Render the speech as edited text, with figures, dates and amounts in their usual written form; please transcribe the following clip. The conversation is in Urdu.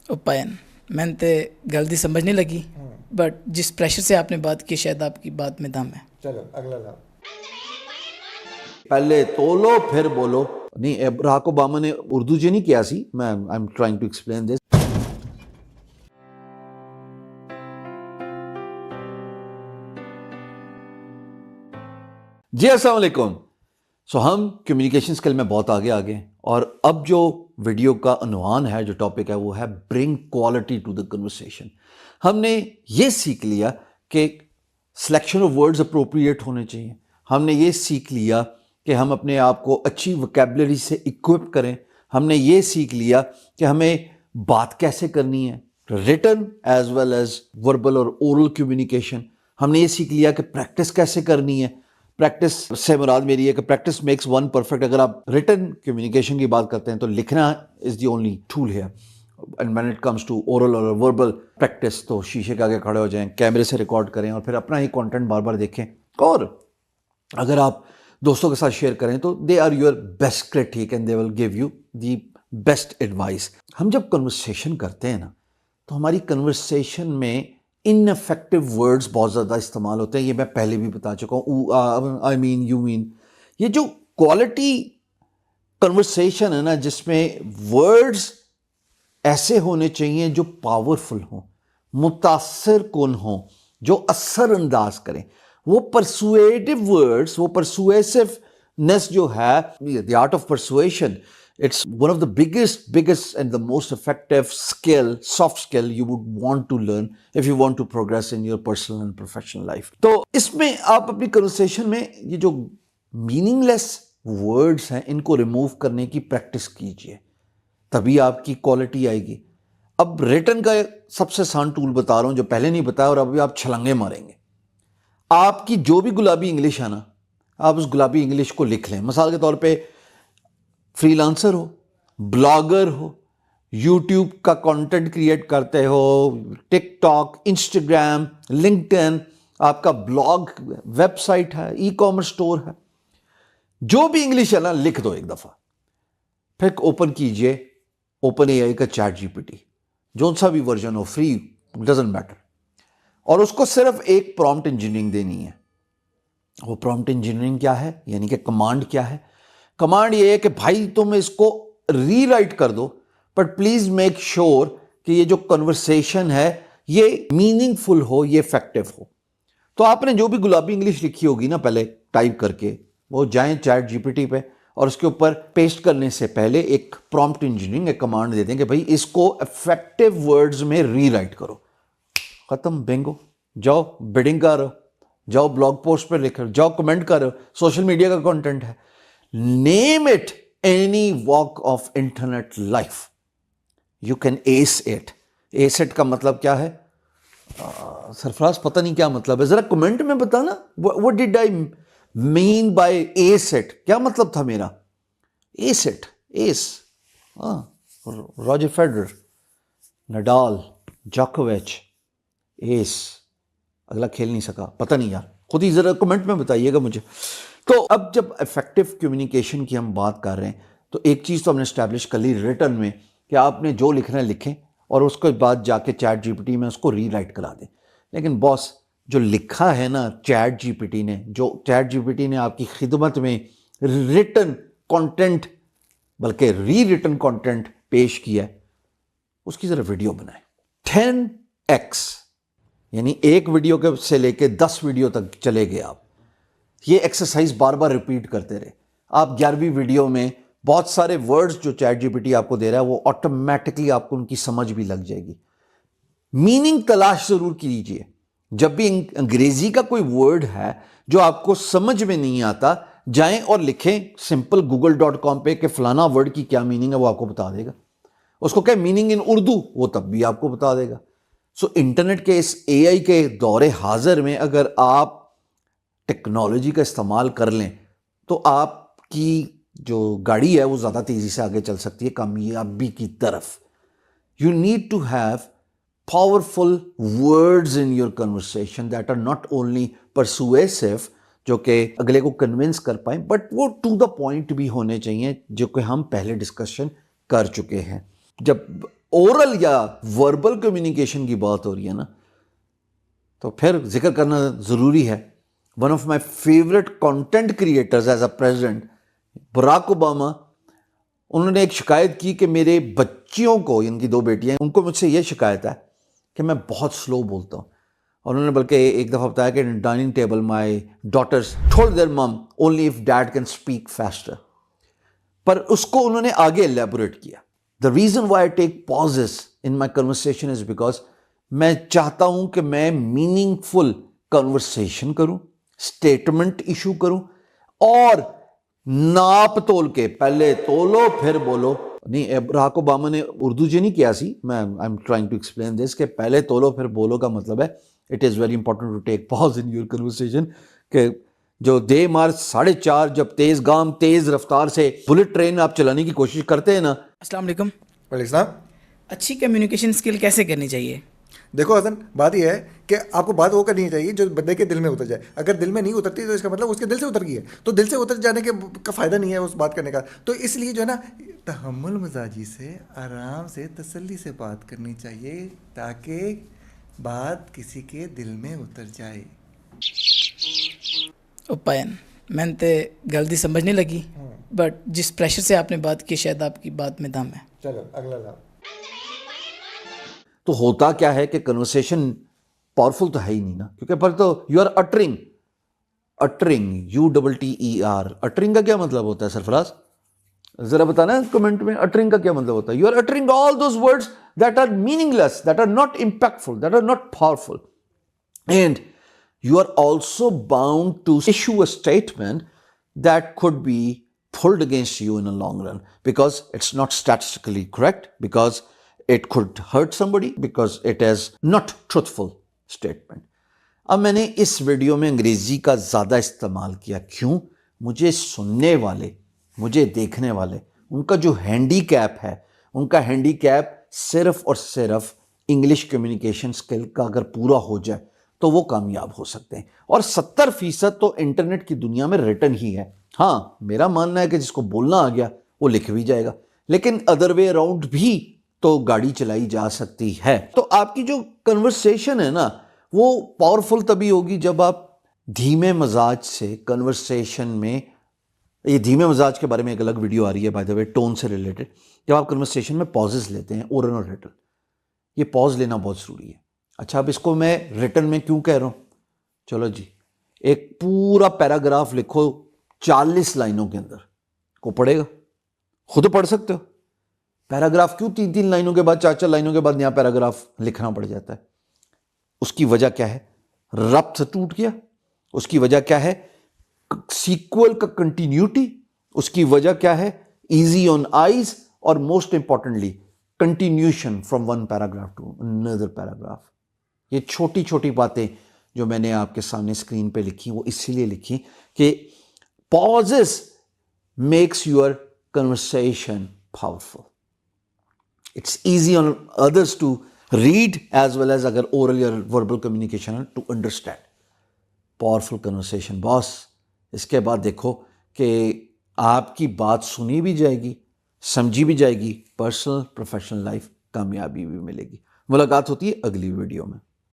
اوپائن میں نے غلطی سمجھنے لگی، بٹ جس پریشر سے آپ نے بات کی شاید آپ کی بات میں دم ہے. چلو اگلا لا. پہلے تولو پھر بولو. نہیں براک اوباما نے اردو جی نہیں کیا سی. میں I am trying to explain this. جی السلام علیکم. سو ہم کمیونیکیشن اسکل میں بہت آگے ہیں اور اب جو ویڈیو کا عنوان ہے، جو ٹاپک ہے، وہ ہے برنگ کوالٹی ٹو دا کنورسیشن. ہم نے یہ سیکھ لیا کہ سلیکشن آف ورڈز اپروپریٹ ہونے چاہیے. ہم نے یہ سیکھ لیا کہ ہم اپنے آپ کو اچھی وکیبلری سے اکوپ کریں. ہم نے یہ سیکھ لیا کہ ہمیں بات کیسے کرنی ہے، written as well as verbal اور اورل کمیونیکیشن. ہم نے یہ سیکھ لیا کہ پریکٹس کیسے کرنی ہے. پریکٹس سے مراد میری ہے کہ پریکٹس میکس ون پرفیکٹ. اگر آپ ریٹن کمیونیکیشن کی بات کرتے ہیں تو لکھنا از دی اونلی ٹول ہے. And when it comes to oral اور وربل پریکٹس تو شیشے کے آگے کھڑے ہو جائیں، کیمرے سے ریکارڈ کریں اور پھر اپنا ہی کانٹینٹ بار بار دیکھیں. اور اگر آپ دوستوں کے ساتھ شیئر کریں تو they are your best critic and they will give you the best advice. ہم جب کنورسیشن کرتے ہیں نا تو ہماری کنورسیشن میں ان افیکٹو ورڈز بہت زیادہ استعمال ہوتے ہیں. یہ میں پہلے بھی بتا چکا ہوں. آئی مین یو مین. یہ جو کوالٹی کنورسیشن ہے نا، جس میں ورڈز ایسے ہونے چاہیے جو پاورفل ہوں، متاثر کن ہوں، جو اثر انداز کریں. وہ پرسویٹو ورڈز، وہ پرسویسونیس جو ہے، the art of persuasion, it's one of the biggest and the most effective skill, soft skill you would want to learn if you want to progress in your personal and professional life. تو اس میں آپ اپنی کنورسیشن میں یہ جو میننگ لیس ورڈز ہیں ان کو ریموو کرنے کی پریکٹس کیجئے، تبھی آپ کی کوالٹی آئے گی. اب ریٹن کا سب سے آسان ٹول بتا رہا ہوں جو پہلے نہیں بتایا، اور ابھی آپ چھلنگے ماریں گے. آپ کی جو بھی گلابی انگلش ہے نا، آپ اس گلابی انگلش کو لکھ لیں. مثال کے طور پہ فری لانسر ہو، بلاگر ہو، یوٹیوب کا کانٹینٹ کریٹ کرتے ہو، ٹک ٹاک، انسٹاگرام، لنکڈ ان، آپ کا بلاگ، ویب سائٹ ہے، ای کامرس اسٹور ہے، جو بھی انگلش ہے نا لکھ دو ایک دفعہ. پھر اوپن کیجئے اوپن اے آئی کا چیٹ جی پی ٹی، جو سا بھی version who, free, doesn't matter, اور اس کو صرف ایک پرومپٹ انجینئرنگ دینی ہے. وہ پرومپٹ انجینئرنگ کیا ہے؟ یعنی کہ کمانڈ کیا ہے؟ کمانڈ یہ ہے کہ بھائی تم اس کو ری رائٹ کر دو، بٹ پلیز میک شیور کہ یہ جو کنورسیشن ہے یہ میننگ فل ہو، یہ افیکٹو ہو. تو آپ نے جو بھی گلابی انگلش لکھی ہوگی نا پہلے ٹائپ کر کے، وہ جائیں چیٹ جی پی ٹی پہ اور اس کے اوپر پیسٹ کرنے سے پہلے ایک پرومپٹ انجینئرنگ ایک کمانڈ دے دیں کہ بھائی اس کو افیکٹو ورڈز میں ری رائٹ کرو. ختم، بینگو. جاؤ بیڈنگ کر رہو، جاؤ بلاگ پوسٹ پہ لکھ رہے، جاؤ کمنٹ کر رہے، سوشل میڈیا کا کانٹینٹ ہے. Name it any walk of internet life. You can ace it. Ace it کا مطلب کیا ہے؟ سرفراز پتہ نہیں کیا مطلب ہے، ذرا کمنٹ میں بتانا. What did I mean by ace it؟ کیا مطلب تھا میرا؟ ace it، ace. Roger Federer, Nadal, جاکووچ، ایس. اگلا کھیل نہیں سکا، پتہ نہیں یار، خود ہی ذرا کمنٹ میں بتائیے گا مجھے. تو اب جب افیکٹو کمیونیکیشن کی ہم بات کر رہے ہیں تو ایک چیز تو ہم نے اسٹیبلش کر لی ریٹن میں، کہ آپ نے جو لکھنا ہے لکھیں اور اس کے بعد جا کے چیٹ جی پی ٹی میں اس کو ری رائٹ کرا دیں. لیکن باس، جو لکھا ہے نا چیٹ جی پی ٹی نے، جو چیٹ جی پی ٹی نے آپ کی خدمت میں ریٹن کانٹینٹ، بلکہ ری ریٹن کانٹینٹ پیش کیا ہے، اس کی ذرا ویڈیو بنائیں. 10x، یعنی ایک ویڈیو کے سے لے کے 10 ویڈیو تک چلے گئے آپ. یہ ایکسرسائز بار بار ریپیٹ کرتے رہے. آپ 11ویں ویڈیو میں بہت سارے ورڈز جو چیٹ جی پی ٹی آپ کو دے رہا ہے وہ آٹومیٹکلی آپ کو ان کی سمجھ بھی لگ جائے گی. میننگ تلاش ضرور کیجیے. جب بھی انگریزی کا کوئی ورڈ ہے جو آپ کو سمجھ میں نہیں آتا، جائیں اور لکھیں سمپل google.com پہ کہ فلانا ورڈ کی کیا میننگ ہے، وہ آپ کو بتا دے گا. اس کو کہ میننگ ان اردو، وہ تب بھی آپ کو بتا دے گا. سو انٹرنیٹ کے اس اے آئی کے دور حاضر میں اگر آپ ٹیکنالوجی کا استعمال کر لیں تو آپ کی جو گاڑی ہے وہ زیادہ تیزی سے آگے چل سکتی ہے کامیابی کی طرف. You need to have powerful words in your conversation that are not only persuasive, جو کہ اگلے کو کنونس کر پائیں، بٹ وہ ٹو دا پوائنٹ بھی ہونے چاہیے، جو کہ ہم پہلے ڈسکشن کر چکے ہیں. جب اورل یا وربل کمیونیکیشن کی بات ہو رہی ہے نا تو پھر ذکر کرنا ضروری ہے. One of my favourite content creators is a president Barack Obama, انہوں نے ایک شکایت کی کہ میرے بچیوں کو, ان کی 2 بیٹیاں ہیں, ان کو مجھ سے یہ شکایت ہے کہ میں بہت سلو بولتا ہوں. اور انہوں نے بلکہ ایک دفعہ بتایا کہ dining table my daughters told their mum only if dad can speak faster. پر اس کو انہوں نے آگے الیبوریٹ کیا. The reason why I take pauses in my conversation is because میں چاہتا ہوں کہ میں میننگ فل کنورسیشن کروں, اسٹیٹمنٹ ایشو کروں, اور ناپ تول کے پہلے تولو پھر بولو. نہیں, براک اوباما نے اردو جی نہیں کیا سی, میں I am trying to explain this کہ پہلے تولو پھر بولو کا مطلب ہے it is very important to take pause in your conversation. کہ جو دے مار 4:30 جب تیز گام تیز رفتار سے بلٹ ٹرین آپ چلانے کی کوشش کرتے ہیں نا. السلام علیکم. وعلیکم السلام. اچھی کمیونیکیشن اسکل کیسے کرنی چاہیے؟ دیکھو حسن, بات یہ ہے کہ آپ کو بات وہ کرنی چاہیے جو بندے کے دل میں اتر جائے. اگر دل میں نہیں اترتی تو اس کا مطلب اس کے دل سے اتر گئی ہے, تو دل سے اتر جانے کا فائدہ نہیں ہے اس بات کرنے کا. تو اس لیے جو ہے نا تحمل مزاجی سے آرام سے تسلی سے بات کرنی چاہیے تاکہ بات کسی کے دل میں اتر جائے. اوپین میں نے گل دی سمجھ نہیں لگی, بٹ جس پریشر سے آپ نے بات کی شاید آپ کی بات میں دم ہے. چلو اگلا لاؤ. تو ہوتا کیا ہے کہ کنورسیشن پاورفل تو ہے ہی نہیں نا, کیونکہ پر تو you are uttering UTTER. Uttering کا کیا مطلب ہوتا ہے سرفراز؟ ذرا بتانا کمنٹ میں, اٹرنگ کا کیا مطلب ہوتا ہے؟ You are uttering all those words that are meaningless, that are not impactful, that are not powerful, and you are also bound to issue a statement that could be pulled against you in a long run because it's not statistically correct, because it could hurt somebody, because it is not truthful statement. اب میں نے اس ویڈیو میں انگریزی کا زیادہ استعمال کیا. کیوں؟ مجھے سننے والے, مجھے دیکھنے والے, ان کا جو ہینڈی کیپ ہے, ان کا ہینڈی کیپ صرف اور صرف انگلش کمیونیکیشن اسکل کا اگر پورا ہو جائے تو وہ کامیاب ہو سکتے ہیں. اور 70% تو انٹرنیٹ کی دنیا میں ریٹن ہی ہے. ہاں, میرا ماننا ہے کہ جس کو بولنا آ گیا وہ لکھ بھی جائے گا, لیکن ادر وے اراؤنڈ بھی تو گاڑی چلائی جا سکتی ہے. تو آپ کی جو کنورسیشن ہے نا وہ پاورفل تبھی ہوگی جب آپ دھیمے مزاج سے کنورسیشن میں, یہ دھیمے مزاج کے بارے میں ایک الگ ویڈیو آ رہی ہے بائی دا وے, ٹون سے ریلیٹڈ. جب آپ کنورسیشن میں پازز لیتے ہیں اورل اور ریٹن, یہ پاز لینا بہت ضروری ہے. اچھا, اب اس کو میں ریٹن میں کیوں کہہ رہا ہوں؟ چلو جی, ایک پورا پیراگراف لکھو 40 لائنوں کے اندر, کو پڑھے گا؟ خود پڑھ سکتے ہو. پیراگراف کیوں 3 لائنوں کے بعد 4 لائنوں کے بعد نیا پیراگراف لکھنا پڑ جاتا ہے؟ اس کی وجہ کیا ہے؟ ربط ٹوٹ گیا. اس کی وجہ کیا ہے؟ سیکول کا کنٹینیوٹی. اس کی وجہ کیا ہے؟ ایزی آن آئیز, اور most importantly continuation from one paragraph to another paragraph. یہ چھوٹی چھوٹی باتیں جو میں نے آپ کے سامنے اسکرین پہ لکھی وہ اسی لیے لکھی کہ pauses makes your conversation powerful. It's easy on others to read as well as اگر oral یا verbal communication ہے to understand. Powerful conversation boss. اس کے بعد دیکھو کہ آپ کی بات سنی بھی جائے گی, سمجھی بھی جائے گی, پرسنل پروفیشنل لائف کامیابی بھی ملے گی. ملاقات ہوتی ہے اگلی ویڈیو میں.